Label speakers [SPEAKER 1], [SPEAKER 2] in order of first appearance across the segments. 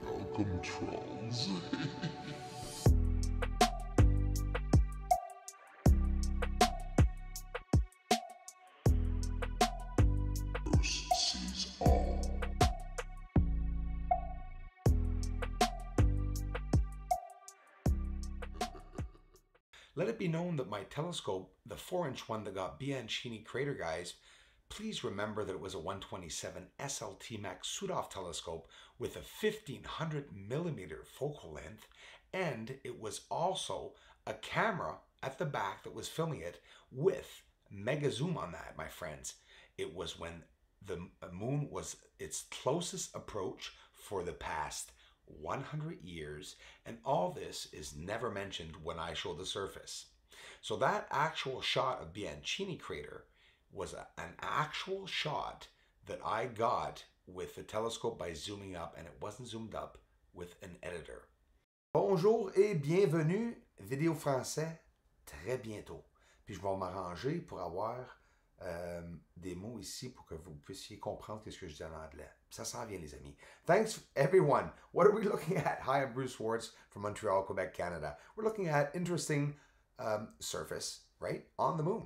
[SPEAKER 1] Welcome, trolls. First sees all.
[SPEAKER 2] Let it be known that my telescope, the 4-inch one that got Bianchini crater guys, please remember that it was a 127 SLT Max Sudov telescope with a 1500 millimeter focal length, and it was also a camera at the back that was filming it with mega zoom on that, my friends. It was when the moon was its closest approach for the past 100 years, and all this is never mentioned when I show the surface. So that actual shot of Bianchini crater was an actual shot that I got with the telescope by zooming up, and it wasn't zoomed up with an editor. Bonjour et bienvenue, vidéo français, très bientôt. Puis je vais m'arranger pour avoir des mots ici pour que vous puissiez comprendre ce que je dis en anglais. Ça s'en vient, les amis. Thanks, everyone. What are we looking at? Hi, I'm Bruce Schwartz from Montreal, Quebec, Canada. We're looking at interesting surface, right, on the moon.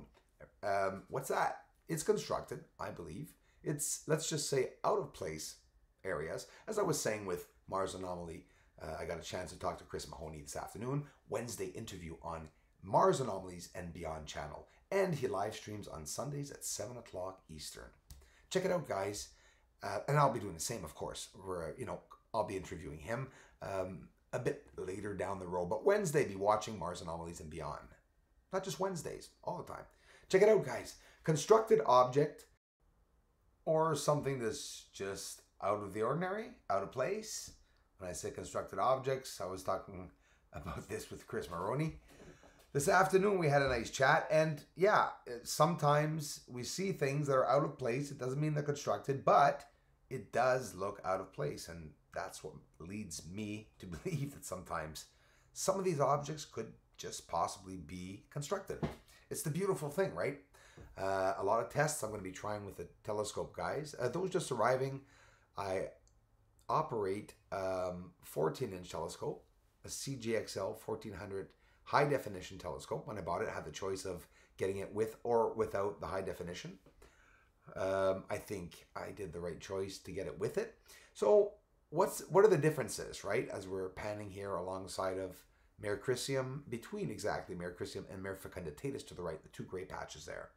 [SPEAKER 2] What's that? It's constructed, I believe. It's, let's just say, out of place areas. As I was saying with Mars Anomaly, I got a chance to talk to Chris Mahoney this afternoon. Wednesday interview on Mars Anomalies and Beyond channel. And he live streams on Sundays at 7 o'clock Eastern. Check it out, guys. And I'll be doing the same, of course. I'll be interviewing him a bit later down the road. But Wednesday, be watching Mars Anomalies and Beyond. Not just Wednesdays, all the time. Check it out, guys. Constructed object or something that's just out of the ordinary, out of place. When I say constructed objects, I was talking about this with Chris Mahoney. This afternoon, we had a nice chat, and yeah, sometimes we see things that are out of place. It doesn't mean they're constructed, but it does look out of place, and that's what leads me to believe that sometimes some of these objects could just possibly be constructed. It's the beautiful thing, right? A lot of tests I'm going to be trying with the telescope, guys. Those just arriving, I operate 14-inch telescope, a CGXL 1400 high definition telescope. When I bought it, I had the choice of getting it with or without the high definition. I think I did the right choice to get it with it. So what are the differences, right? As we're panning here alongside of Mare Crisium, between exactly Mare Crisium and Mare Fecunditatis to the right, the two gray patches there.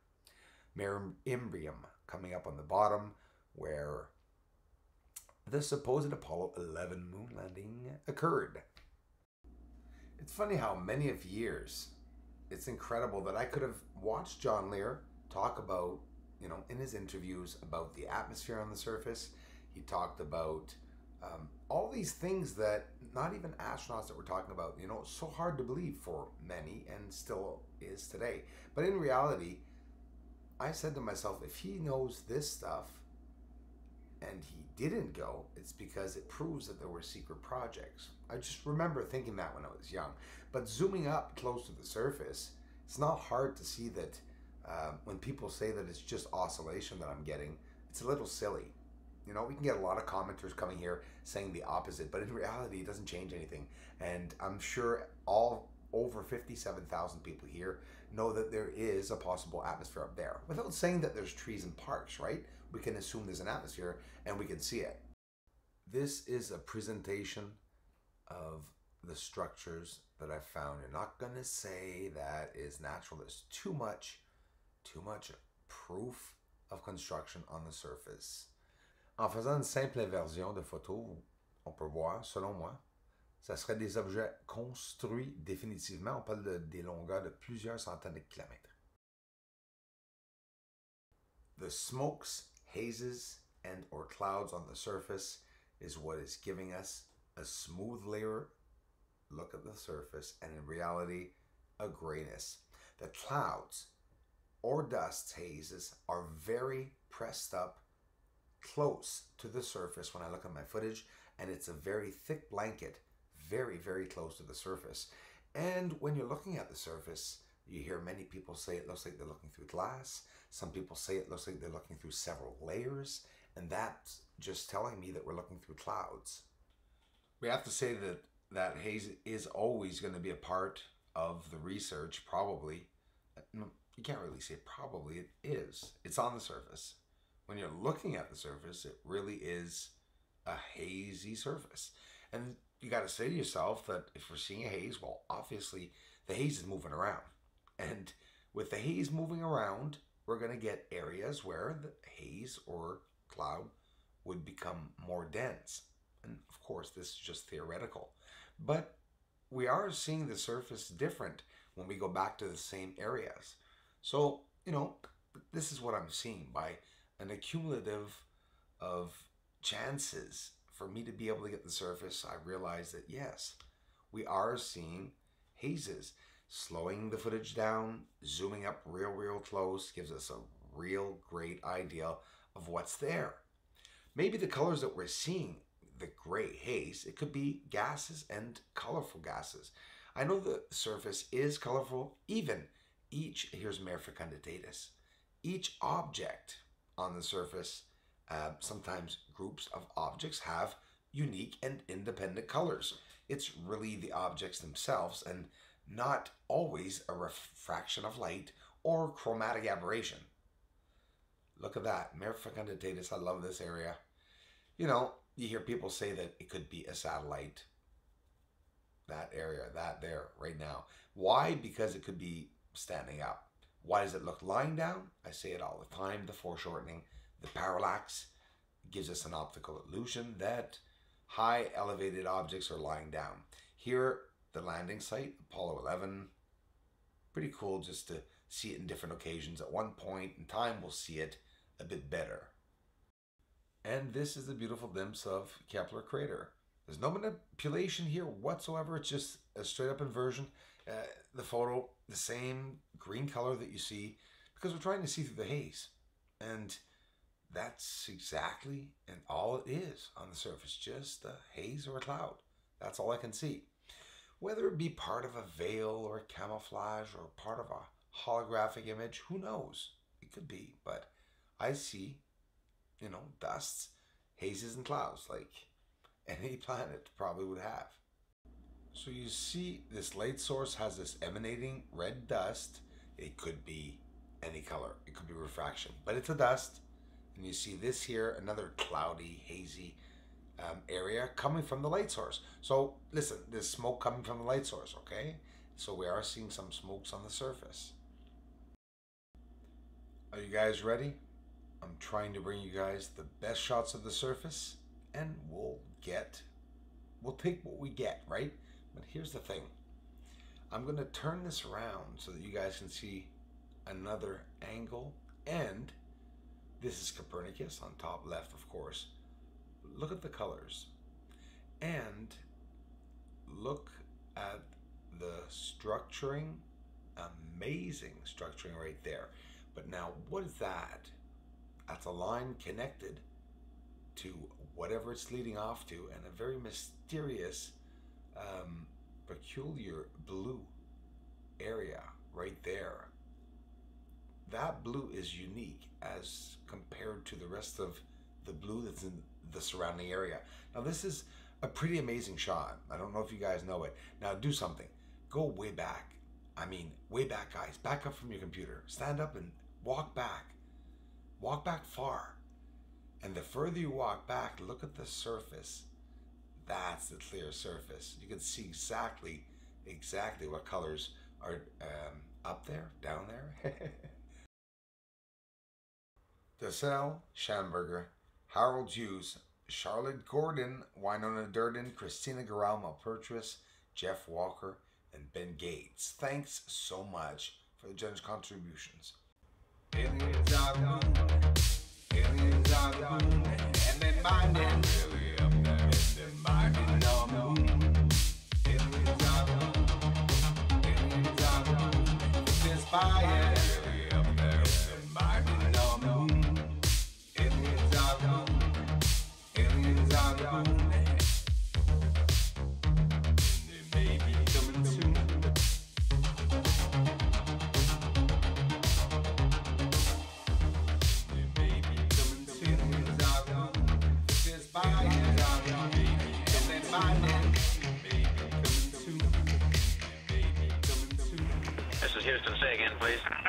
[SPEAKER 2] Mare Imbrium coming up on the bottom, where the supposed Apollo 11 moon landing occurred. It's funny how many of years, it's incredible that I could have watched John Lear talk about, in his interviews about the atmosphere on the surface. He talked about all these things that not even astronauts that we're talking about, it's so hard to believe for many and still is today. But in reality, I said to myself, if he knows this stuff and he didn't go, it's because it proves that there were secret projects. I just remember thinking that when I was young. But zooming up close to the surface, it's not hard to see that when people say that it's just oscillation that I'm getting, it's a little silly. We can get a lot of commenters coming here saying the opposite, but in reality, it doesn't change anything. And I'm sure all over 57,000 people here know that there is a possible atmosphere up there. Without saying that there's trees and parks, right? We can assume there's an atmosphere and we can see it. This is a presentation of the structures that I found. You're not going to say that is natural. There's too much proof of construction on the surface. En faisant une simple inversion de photo, on peut voir, selon moi, ça serait des objets construits définitivement. On parle des longueurs de plusieurs centaines de kilomètres. The smokes, hazes, and or clouds on the surface is what is giving us a smooth layer look at the surface, and in reality, a grayness. The clouds or dust hazes are very pressed up close to the surface when I look at my footage, and it's a very thick blanket, very, very close to the surface. And when you're looking at the surface, you hear many people say it looks like they're looking through glass. Some people say it looks like they're looking through several layers, and that's just telling me that we're looking through clouds. We have to say that haze is always going to be a part of the research, probably. No, you can't really say probably, it is. It's on the surface. When you're looking at the surface, it really is a hazy surface. And you got to say to yourself that if we're seeing a haze, well, obviously the haze is moving around. And with the haze moving around, we're going to get areas where the haze or cloud would become more dense. And of course, this is just theoretical. But we are seeing the surface different when we go back to the same areas. So, this is what I'm seeing by an accumulative of chances for me to be able to get the surface. I realize that yes, we are seeing hazes. Slowing the footage down, zooming up real close gives us a real great idea of what's there. Maybe the colors that we're seeing, the gray haze, it could be gases and colorful gases. I know the surface is colorful, here's Mare fecunditatis. Each object on the surface, sometimes groups of objects have unique and independent colors. It's really the objects themselves and not always a refraction of light or chromatic aberration. Look at that, Mare fecunditatis. I love this area. You hear people say that it could be a satellite. That area, that there, right now. Why? Because it could be standing up. Why does it look lying down? I say it all the time. The foreshortening, the parallax gives us an optical illusion that high elevated objects are lying down. Here, the landing site, Apollo 11, pretty cool just to see it in different occasions. At one point in time, we'll see it a bit better. And this is the beautiful glimpse of Kepler crater. There's no manipulation here whatsoever. It's just a straight up inversion. The photo, the same green color that you see, because we're trying to see through the haze. And that's exactly and all it is on the surface, just a haze or a cloud. That's all I can see. Whether it be part of a veil or a camouflage or part of a holographic image, who knows? It could be, but I see, dusts, hazes, and clouds like any planet probably would have. So you see this light source has this emanating red dust. It could be any color. It could be refraction, but it's a dust. And you see this here, another cloudy, hazy area coming from the light source. So listen, there's smoke coming from the light source, okay? So we are seeing some smokes on the surface. Are you guys ready? I'm trying to bring you guys the best shots of the surface, and we'll take what we get, right? But here's the thing. I'm going to turn this around so that you guys can see another angle, and this is Copernicus on top left, of course. Look at the colors and look at the structuring. Amazing structuring right there. But now what is that? That's a line connected to whatever it's leading off to, and a very mysterious, peculiar blue area right there. That blue is unique as compared to the rest of the blue that's in the surrounding area. Now this is a pretty amazing shot. I don't know if you guys know it. Now do something. Go way back. I mean, way back, guys. Back up from your computer. Stand up and walk back. Walk back far. And the further you walk back, look at the surface. That's the clear surface. You can see exactly what colors are up there, down there. DeSalle, Schamberger, Harold Hughes, Charlotte Gordon, Winona Durden, Christina Garral Malpertuis, Jeff Walker, and Ben Gates. Thanks so much for the generous contributions.
[SPEAKER 3] Aliens are the moon, aliens are the moon, and they're minding really up there, and they're minding on the moon. Aliens are the moon, aliens are the moon, there's fire really up there, and they're minding on the moon. Aliens are the moon, aliens are the moon, and they may be coming soon. Fire, and then my name.
[SPEAKER 4] Houston, say again, please.